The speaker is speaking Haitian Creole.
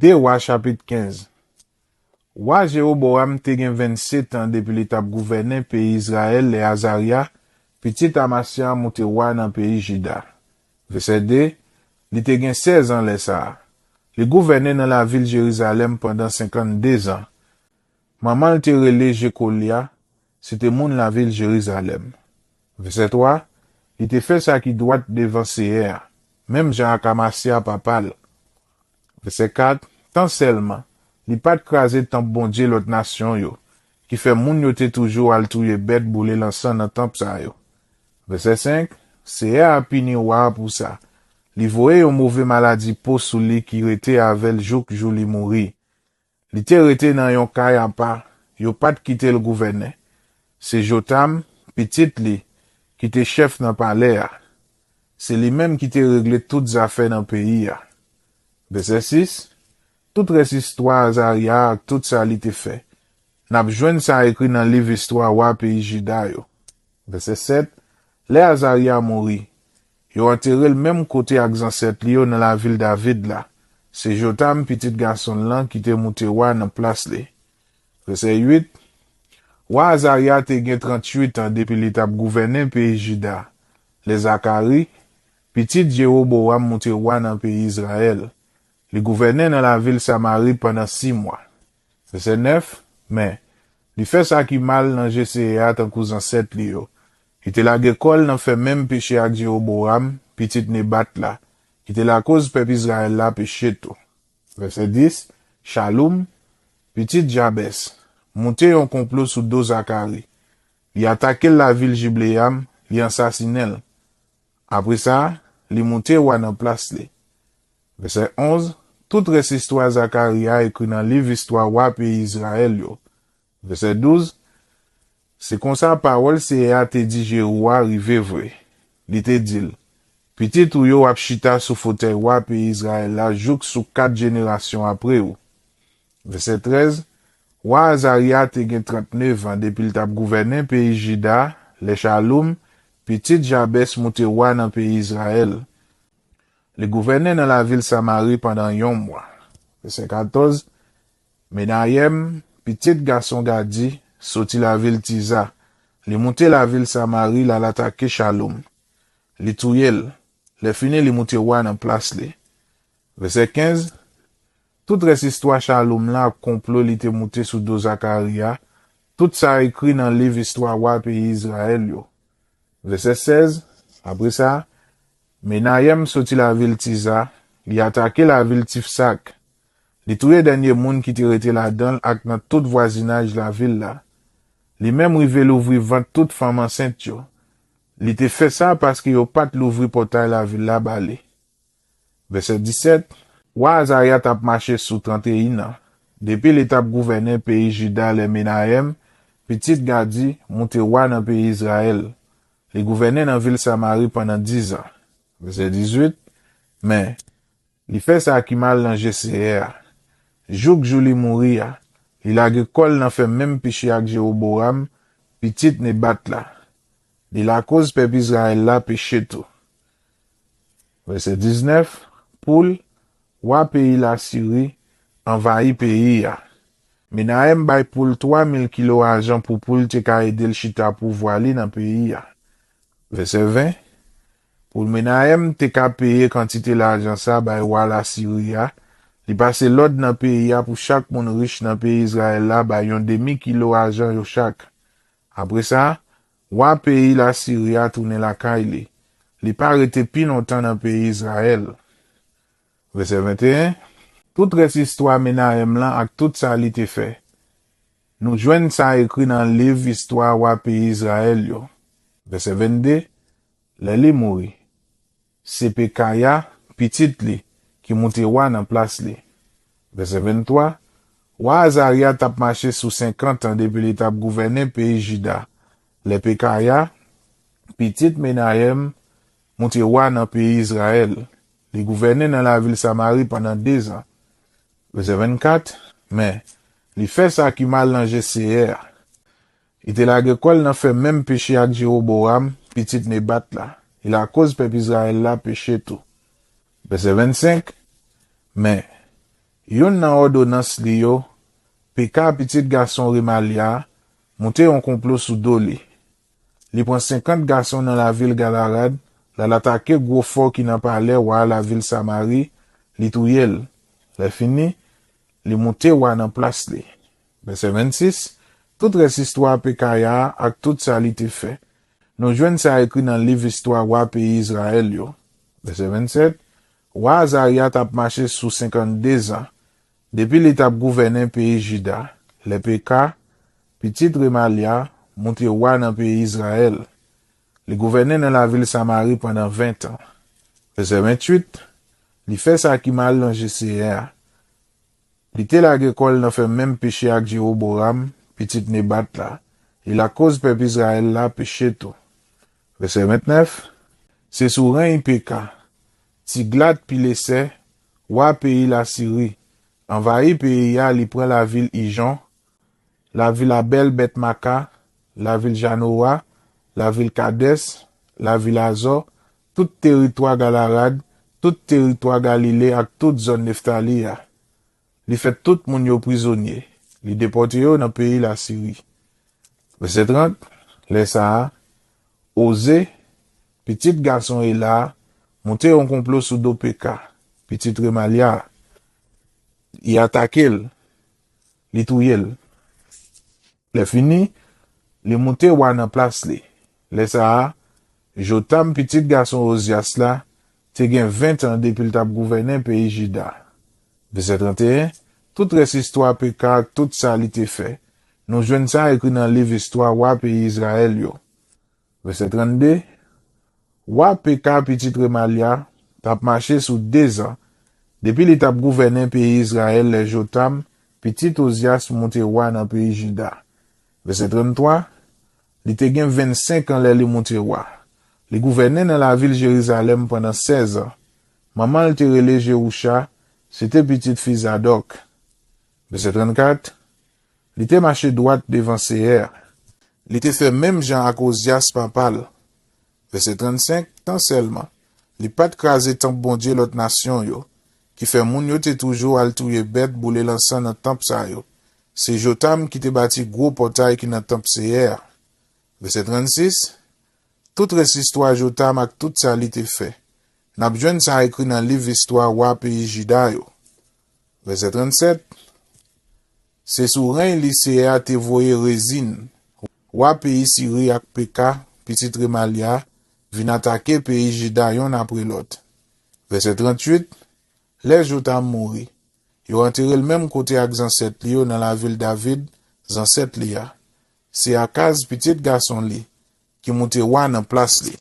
De Rois chapitre 15. Roi Jéroboam te gen 27 ans depuis l'étape gouverner pays Israël et Azaria, petit Amasia monte roi dans pays Juda. Verset 2, li te gen 16 ans les ça. Li gouvernait dans la ville Jérusalem pendant 52 ans. Maman te relé Jekolia, c'était moun la ville Jérusalem. Verset 3, il te fait ça qui doit devant Seher, même Jean Amasia papal. Verset 4, tant seulement, li pas crasé tant bon Dieu l'autre nation yo, qui fait moun yo te toujours al touye bête boule l'ensemble dans temple sa yo. Verset 5, Seher a pini roi pour ça. Li voye yon mauvais maladie pou sou li qui rete avel jouk jou li mouri. Li te rete nan yon kay a pa, yo pat kite le gouverneur. C'est Jotam, petit li, qui te chef nan palais a. C'est li même qui te réglé toutes affaires dans pays a. Verset 6, toute res histoire Azaria ak tout ça li te fait. Nap jwenn sa écrit dans livre histoire wa pays Juda yo. Verset 7, le Azaria mouri. Yo enterré le même côté ak ancêtre li yo dans la ville David là. C'est Jotam petit garçon là qui te monté roi dans place li. Verset 8, Roi Azaria te gen 38 ans depuis l'étape gouverner pays Juda. Les Zacharie, petit Jéroboam monté roi dans pays Israël. Il gouvernait dans la ville Samarie pendant 6 mois. Verset 9, mais, il fait ça qui mal dans GCA tant qu'aux ancêtres li yo. Il te la gekol nan fait même péché avec Jéroboam, petit Nebat là, qui te la cause peuple Israël là péché tout. Verset 10, Shalom, petit Jabes, monté un complot sous dos Zacharie. Il attaqué la ville Gibléam, il assassiné. Après ça, il monté roi dans place li. Verset 11, toute res histoire Zacharia écrit dans le livre histoire wa pays Israël yo. Verset 12, c'est comme ça parole Seher te dit Jéroua rive vrai. Li te dit, petit ou yo ap chita sous fauteuil wa pays Israël la jouk sous 4 générations après ou. Verset 13, Roi Azaria te gen 39 ans depuis le tap gouverner pays Juda, le Shalom, petit Jabes monte roi dans pays Israël. Le gouvernait dans la ville Samarie pendant 1 mois. Verset 14, Menayem, petit garçon Gadi, sorti la ville Tiza. Li monte la ville Samarie la l'attaque Shalom. Li touyel. Le fini li monte roi dans place li. Verset 15, toute res histoire Shalom la complot li te monte sous dos Zacharia. Tout ça écrit dans le livre histoire wa pays Israël yo. Verset 16, après ça, Menayem sorti la ville Tiza, li attaqué la ville Tifsak. Li touye dernier moun qui te rete la dan ak nan tout voisinage la ville là. Li même rive l'ouvri vent toute femme enceinte yo. Li te fait ça parce que yo pat l'ouvri portail la ville là balé. Verset 17, Roi Azaria tap marché sous 31 ans. Depuis l'étape gouverneur pays Juda le Menayem, petit Gadi monte roi dans pays Israël. Li gouvernait dans ville Samarie pendant 10 ans. Verset 18, mais, li fait ça qui mal dans GCR. Jouk jou li mouri a, il a gekol nan fait même péché avec Jéroboam, petit Nebat là. Li la cause peuple Israël là péché tout. Verset 19, Poul, roi pays la Syrie, envahi pays a. Menahem bay Poul 3000 kilos argent pour Poul te ka aide le chita pour voili dans pays a. Verset 20, Pour Menahem te ka paye quantité l'argent ça bay roi la Syrie a. Li passe l'ordre dans pays a pour chaque moun riche dans pays Israël là bay yon demi-kilo argent yo chaque. Après ça, roi pays la Syrie a tourné la caille li. Li pa rete pi longtemps dans pays Israël. Verset 21, toute res histoire Menahem là ak tout ça li te fait. Nous joignent ça écrit dans le livre histoire wa pays Israël yo. Verset 22, le li mouri. C'est Pekaya, petit li, qui monte roi dans place li. Verset 23, Roi Azaria tap marché sous 50 ans depuis l'étape gouverner pays Juda. Le Pekaya, petit Menayem, monte roi dans pays Israël. Li gouvernait dans la ville Samarie pendant 2 ans. Verset 24, mais, li fait ça qui mal dans GCR. Il te la gekol nan fait même péché avec Jéroboam, petit Nebat là. Il a cause peuple Israël là péché tout. Verset 25, mais, Yon nan ordonnance li yo, Peka petit garçon Remalia, monte un complot sous do li. Li prend 50 garçons dans la ville Galarad, la l'attaque gros fort qui n'a pas l'air wa la ville Samarie, li touyel. Le fini, li monte wa nan place li. Verset 26, toute res histoire Pekaya ak tout ça li te fait. Nous joignent ça écrit dans le livre histoire wa pays Israël yo. Verset 27, wa Azaria tap marché sous 52 ans. Depuis l'étape gouverné pays Juda, les Peka, petit Remalia, monté roi dans le pays Israël. Il gouvernait dans la ville Samarie pendant 20 ans. Verset 28, il fait ça qui mal dans GCR. Il était l'agricole n'a fait même péché avec Jéroboam, petit Nebat là. Et la cause peuple Israël là péché tout. Verset 29, c'est sous rein Peka, Tiglat Pilesé, roi pays la Syrie. Envahi pays ya, li prend la ville Ijon, la ville Abel Bet-Maka, la ville Janoa, la ville Kades, la ville Azor, tout territoire Galarad, tout territoire Galilée ak toute zone Neftali ya. Li fait tout moun yo prisonnier. Li déporte yo dans pays la Syrie. Verset 30, les ça, Osé, petit garçon est là, monte un complot sous do Peka, petit Remalia. Il attaque, li touyel. Le fini, li monte wa nan place li. Le sa, Jotam petit garçon Ozias la, te gen 20 ans depuis le tap gouverner pays Juda. Verset 31, toute res histoire Peka, tout ça li te fait. Nous joignent ça écrit dans le livre histoire wa pays Israël yo. Verset 32, wa Peka petit Remalia, tap marché sous 2 ans. Depuis l'étape gouverné pays Israël, les Jotam, petit Ozias monté roi dans le pays Juda. Verset 33, il te gen 25 ans li monté roi. Il gouvernait dans la ville Jérusalem pendant 16 ans. Maman te relé Jéroucha, c'était petite fille Zadok. Verset 34, il te marché droite devant CR. Il te fait même Jean ak Ozias papal. Verset 35, tant seulement, il pas de craser tant bon Dieu l'autre nation yo. Qui fait moun yo te toujours al touye bête boule l'ensemble dans temple sa yo. C'est Jotam qui te bâti gros portail qui dans temple CR. Verset 36. Toute res histoire Jotam ak tout ça li te fait. N'a besoin ça écrit dans livre histoire wa pays Juda yo. Verset 37. C'est sous rein lycéa te voye résine. Wa pays Syrie ak Peka, petit Remalia, vin attaquer pays Juda yon après l'autre. Verset 38. Les Jotam mouri. Yo enterré le même côté avec ancêtre li yo dans la ville David, ancêtre li ya. C'est Akaz petit garçon li qui monte roi dans place li.